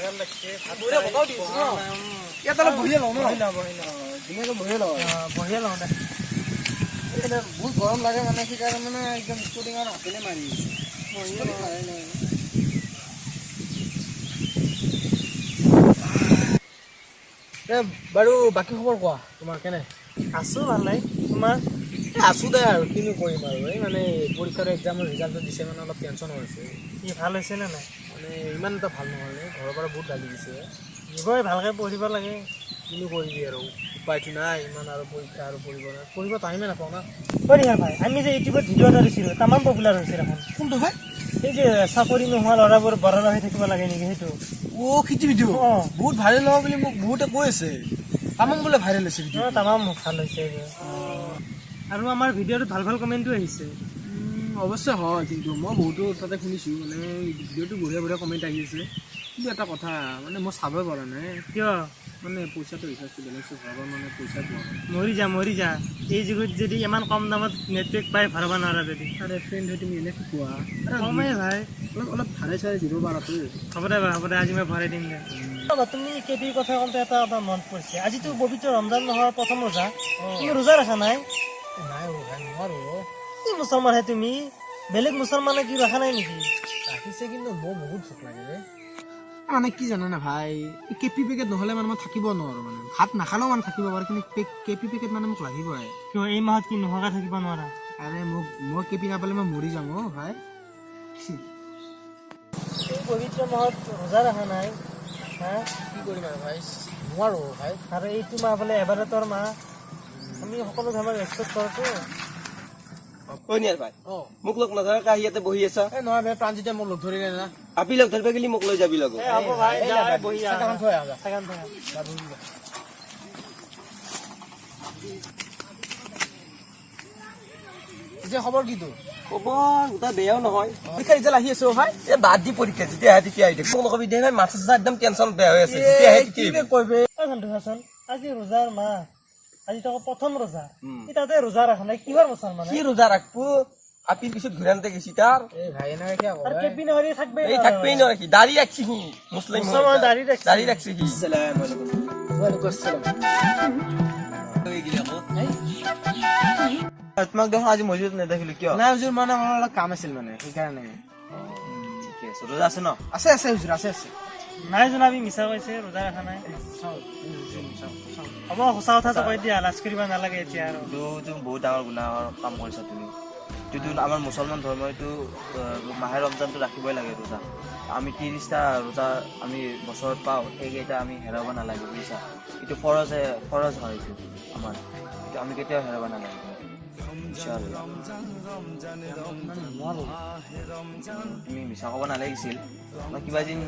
ভাগৰ লাগছে মোৰে বগাও দিছ ন ইয়াত অলপ বহিয়ে লওঁ ন ধুনীয়াকৈ বহিয়ে লওঁ বহিয়ে লওঁ দে এইটা বহুত গৰম লাগে মানে সেইকাৰণে মানে একদম স্কুটিং আৰু হাতেৰে মাৰি বহিয়ে লওঁ বাৰু বাকী খবৰ কোৱা তোমাৰ কেনে আছো ভালেই তোমাৰ আছো দে আৰু কিনো কৰিম আৰু এই মানে পৰীক্ষাৰ এক্সামৰ ৰিজাল্টটো দিছে মানে অলপ টেনশ্যন হৈছে কি ভাল হৈছে নে নাই মানে ইমান এটা ভাল নহ'ল ঘৰৰ পৰা বহুত গালি দিছে দিবই ভালকৈ পঢ়িব লাগে কিনো কৰিবি আৰু উপায়টো নাই ইমান আৰু পৰীক্ষা আৰু পঢ়িব টাইমে নাপাওঁ না কৰিহা ভাই আমি যে ইউটিউবত ভিডিঅ' এটা দিছিলোঁ তামাম পপুলাৰ হৈছে দেখোন কোনটো ভাই এই যে চাকৰি নোহোৱা ল'ৰাবোৰ বৰা হৈ থাকিব লাগে নেকি সেইটো খিটি ভিডিঅ' বহুত ভাইৰেল হ'ব বুলি মোক বহুতে কৈ আছে তামাম বোলে ভাইৰেল হৈছে ভিডিঅ' তামাম ভাল হৈছে আৰু আমাৰ ভিডিঅ'টোত ভাল ভাল কমেণ্টো আহিছে অৱশ্যে হয় কিন্তু মই বহুতো তাতে শুনিছোঁ মানে ভিডিঅ'টো বঢ়িয়া বঢ়িয়া কমেণ্ট আহি আছে কিন্তু এটা কথা মানে মই চাবই পৰা নাই কিয় মানে পইচাটো ৰিচাৰ্জটো বেলেঞ্চটো ভৰাবৰ মানে পইচা পোৱা মৰি যা এই যুগত যদি ইমান কম দামত নেটপেক পাই ভৰাব নোৱাৰা যদি আৰে ফ্ৰেণ্ড হৈ তুমি এনে কোৱা কমেই ভাই অলপ ভাড়ে চাই দিব পাৰাতো হ'ব দে আজি মই ভৰাই দিম দে তুমি কেটিৰ কথা কওঁতে এটা মনত পৰিছে আজিতো পবিত্ৰ ৰমজান নহয় প্ৰথম ৰোজা তুমি ৰোজা ৰখা নাই নাই নোৱাৰো কি মুছলমান হে তুমি বেলেগ মুছলমানে কি ৰখা নাই নেকি ৰাখিছে কিন্তু মোৰ বহুত ভোক লাগে মানে কি জানানে ভাই কেপি পেকেট নহ'লে মানে মই থাকিব নোৱাৰো মানে ভাত নাখালেও মানে থাকিব পাৰো কিন্তু কেপি পেকেট মানে মোক লাগিবই কিয় এই মাহত কি নোহোৱাকৈ থাকিব নোৱাৰা আৰে মই কেপি নাপালে মই মৰি যাম ভাই পবিত্ৰ মাহত ৰোজা ৰখা নাই কি কৰিম আৰু ভাই নোৱাৰো ভাই আৰু এইটো মাহ বোলে এবাৰতৰ মাহ আমি সকলো ধৰ্মক ৰেচপেক্ট কৰোঁতো ভাই মোক লগ নধৰা কাহি ইয়াতে বহি আছা নহয় ভাই প্ৰাঞ্জিতে মোক লগ ধৰিলে না আপি লগ ধৰিব গেলি মোক লৈ যাবি লগত খবৰ কি তোৰ খবৰ গোটা বেয়াও নহয় পৰীক্ষা ৰিজাল্ট আহি আছে ভাই এই বাদ দি পৰীক্ষা যেতিয়া আহে তেতিয়া আহি মোক নকবি দে ভাই মাথা চাথা একদম টেনশ্যন বেয়া হৈ আছে যেতিয়া আহে তেতিয়া কৰিবি আজি ৰোজাৰ মাহ আজি তো প্ৰথম ৰোজা তাতে ৰোজা ৰখা নাই কিহৰ মুছলমান কি ৰোজা ৰাখবো আপিৰ পিছত ঘূৰি আনতে গেছি তাৰ এই থাকবেই নয় কি দাড়ি রাখছি কি মুসলিম দাড়ি রাখছি কি আসসালামু আলাইকুম ওয়ালাইকুম আসসালাম তোমাক দেখোন আজি মছজিদত নেদেখিলো কিয় নাই হুজুৰ মানে মোৰ অলপ কাম আছিল মানে সেইকাৰণে ঠিকে আছে ৰোজা আছে ন আছে হুজুৰ আছে নাই জনাবি মিছা কৈছে ৰোজা ৰখা নাই হ'ব সঁচা কথাটো কৈ দিয়া লাজ কৰিব নালাগে এতিয়া আৰু তুমি বহুত ডাঙৰ গুনাহৰ কাম কৰিছা তুমি এইটো আমাৰ মুছলমান ধৰ্ম এইটো মাহে ৰমজানটো ৰাখিবই লাগে ৰোজা আমি 30টা ৰোজা আমি বছৰত পাওঁ সেইকেইটা আমি হেৰাব নালাগে বুজিছা এইটো ফৰজ হয় এইটো আমাৰ এইটো আমি কেতিয়াও হেৰাব নালাগে তুমি মিছা ক'ব নালাগিছিল কিবা যেন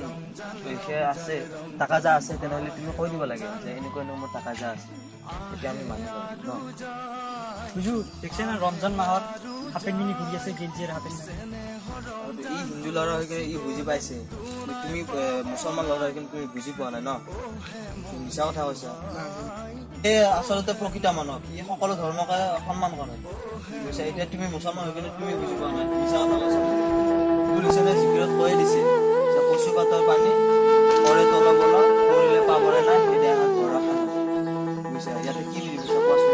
আছে টাকাজা আছে তেনেহ'লে তুমি কৈ দিব লাগে যে এনেকুৱা মোৰ টাকাজা আছে তেতিয়া আমি মানি লওঁ ন বুজু দেখছে না ৰমজান মাহত হাফেন মিনি ঘূৰি আছে গেঞ্জিৰ হাফেন ই হিন্দু ল'ৰা হৈ কিনে ই বুজি পাইছে তুমি মুছলমান ল'ৰা হৈ কিনে তুমি বুজি পোৱা নাই ন মিছা কথা কৈছা এই আচলতে প্ৰকৃত মানৱ ই সকলো ধৰ্মকে সন্মান কৰে বুজিছা এতিয়া তুমি মুছলমান হৈ কিনে তুমি বুজি পোৱা নাই মিছা কথা কৈছা পুলিচে জিকিৰত কৈয়ে দিছে যে কচু পাতৰ পানী কৰে তলব কৰিলে পাবৰে নাই এতিয়া ঘৰ ৰখা বুজিছা ইয়াতে কি বুজিছা কোৱাচোন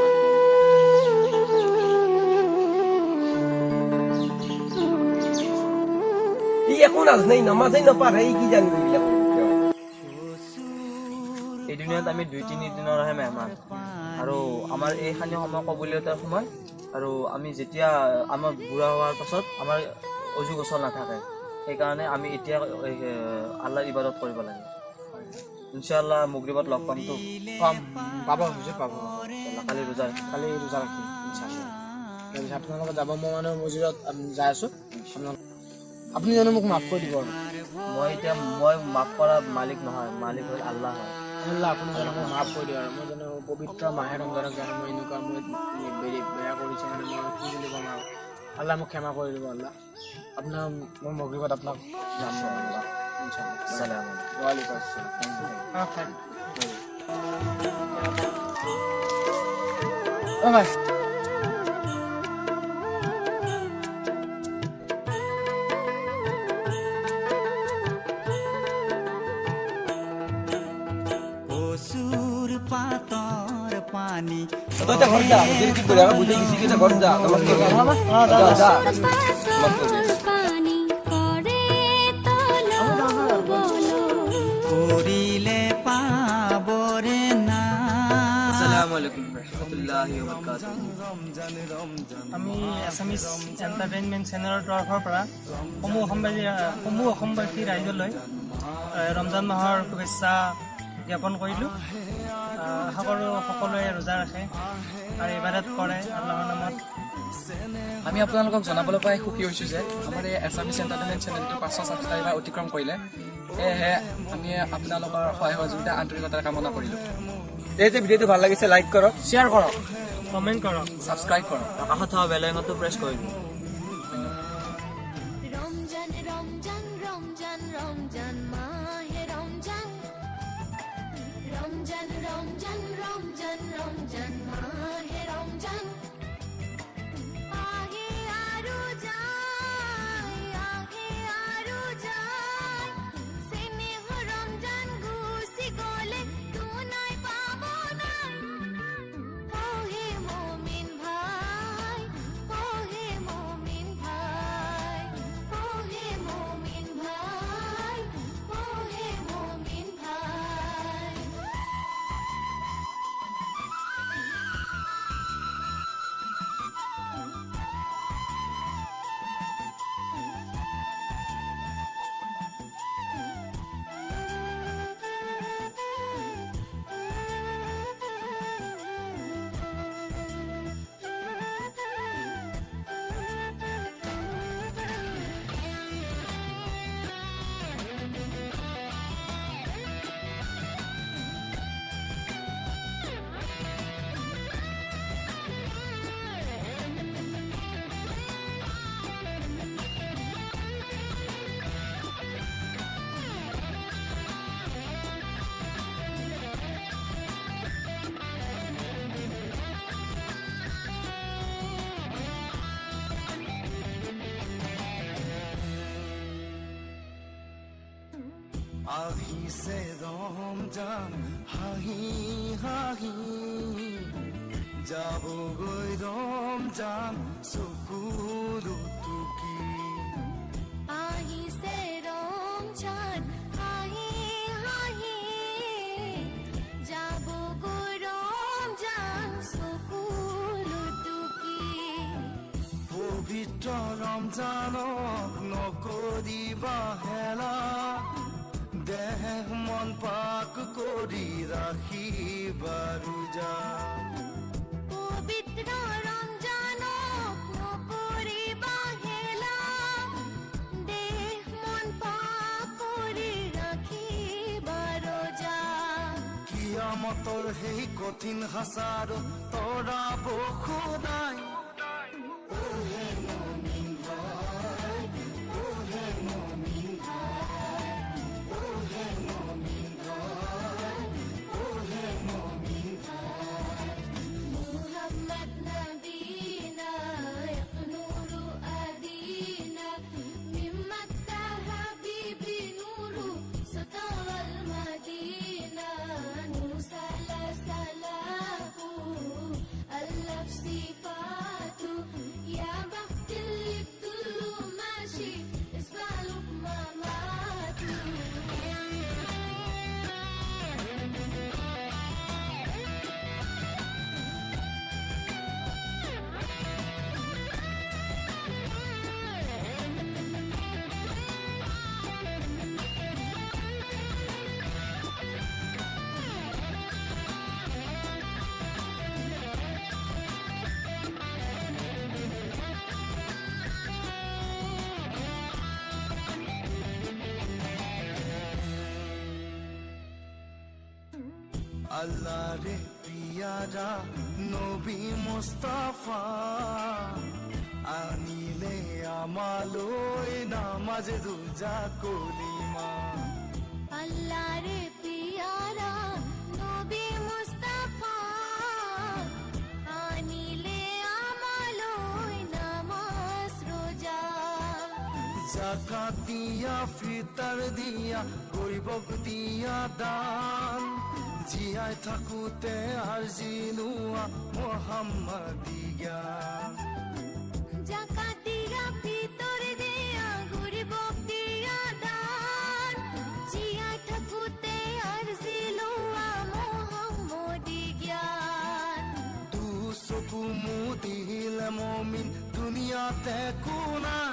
একো নাজানে নামাজেই নপঢ়ে কি জানিব এই দুনিয়াত আমি 2-3 দিনৰহে মেহমান আৰু আমাৰ এই স্থানীয় সময় কবলীয়তাৰ সময় আৰু আমি যেতিয়া আমাৰ বুঢ়া হোৱাৰ পাছত আমাৰ অজু গোচৰ নাথাকে সেইকাৰণে আমি এতিয়া আল্লাহৰ ইবাদত কৰিব লাগে ইনশাআল্লাহ মাগৰিবত লগ পামতো পাব হুজুৰ পাব কালি ৰোজা ৰাখিম ইনশাআল্লাহ আপোনালোকে যাব মই মানে মছজিদত যাই আছো আপুনি জানো মোক মাফ কৰি দিব মই মাফ কৰা মালিক নহয় মালিক হ'ল আল্লাহ হয় আল্লাহ আপুনি জানো মোক মাফ কৰি দিব আৰু মই জানো পবিত্ৰ মাহে ৰমজানক জানো মই এনেকুৱা বেয়া কৰিছোঁ মানে মই কি বুলি ক'ম আৰু আল্লাহ মোক ক্ষমা কৰি দিব আল্লাহ আপোনাৰ মই মগৰিবত আপোনাক যাম আল্লাহ ইনশাআল্লাহ ওয়ালাইকুম আসসালাম ভাই পানী তই এতিয়া ঘৰত যা যদি কি কৰি বুজি দিছি কি ঘৰত যা নমস্কাৰ যা পানী কৰে কৰিলে পাবৰে না আসসালামু আলাইকুম ৰাহমাতুল্লাহি ওয়া বাৰাকাতুহু আমি এছামিজ এণ্টাৰটেইনমেণ্ট চেনেলৰ তৰফৰ পৰা সমূহ অসমবাসী ৰাইজলৈ ৰমজান মাহৰ শুভেচ্ছা জ্ঞাপন কৰিলোঁ। আশা কৰোঁ সকলোৱে ৰোজা ৰাখে আৰু ইবাদত কৰে আল্লাহৰ নামত। আমি আপোনালোকক জনাবলৈ পাই সুখী হৈছোঁ যে আমাৰ এই এছামিজ এণ্টাৰটেইনমেণ্ট চেনেলটো 500 ছাবস্ক্ৰাইবাৰ অতিক্ৰম কৰিলে। সেয়েহে আমি আপোনালোকৰ সহায় সহযোগিতা আন্তৰিকতাৰে কামনা কৰিলোঁ। এই যে ভিডিঅ'টো ভাল লাগিছে লাইক কৰক, শ্বেয়াৰ কৰক, কমেণ্ট কৰক, ছাবস্ক্ৰাইব কৰক। কাষত থকা বেল আইকনটো প্ৰেছ কৰি দিব। রমজান রমজান রমজান রমজান মাহে রমজান রমজান রমজান রমজান রমজান মাহে রমজান আহে আরো যায় আহে আরো যায় স্নেহ রমজান গুছি গলে তুনাই পাবো নাই ওহে মুমিন ভাই ওহে মুমিন ভাই ওহে মুমিন ভাই ওহে মুমিন ভাই আহিছে ৰমজান হাঁহি হাঁহি যাবগৈ ৰমজান চকুৰ টুকি আহিছে ৰমজান হাঁহি হাঁহি যাব গৈ ৰমজান চকুৰ টুকি পবিত্ৰ ৰমজানক নকৰিবা হেলা দেহ মন পাক কৰি ৰাখিবা ৰোজা পবিত্ৰ ৰমজানক নকৰিবা হেলা দেহ মন পাক কৰি ৰাখিবা ৰোজা কিয়ামতৰ সেই কঠিন হাচাৰ তৰাব খোদাই محمد نبينا يقنور أدينا من مكة حبيبي نور سطر المدينة نوصل سلامه ألف صفاته يا بخت اللي بكله ماشي اسمعله بمماته আল্লাহ রে পিয়ারা নবী মুস্তাফা আনিলে আমালৈ নামাজ রোজা কলিমা আল্লাহরে পিয়ারা নবী মুস্তাফা আনিলে আমালৈ নামাজ রোজা জাকাত দিয়া ফিতর দিয়া গরিবক দিয়া দান জীয়াই থাকোঁতে আৰ্জি লোৱা মোহাম্মদী জ্ঞান জাকাত দিয়া ভিতৰ দিয়া গৰিবক দিয়া দান জিয়াই থাকোঁতে আৰজি লোৱা মোহাম্মদী জ্ঞান চকু মুদিলে মমিন দুনিয়াতে একো নাই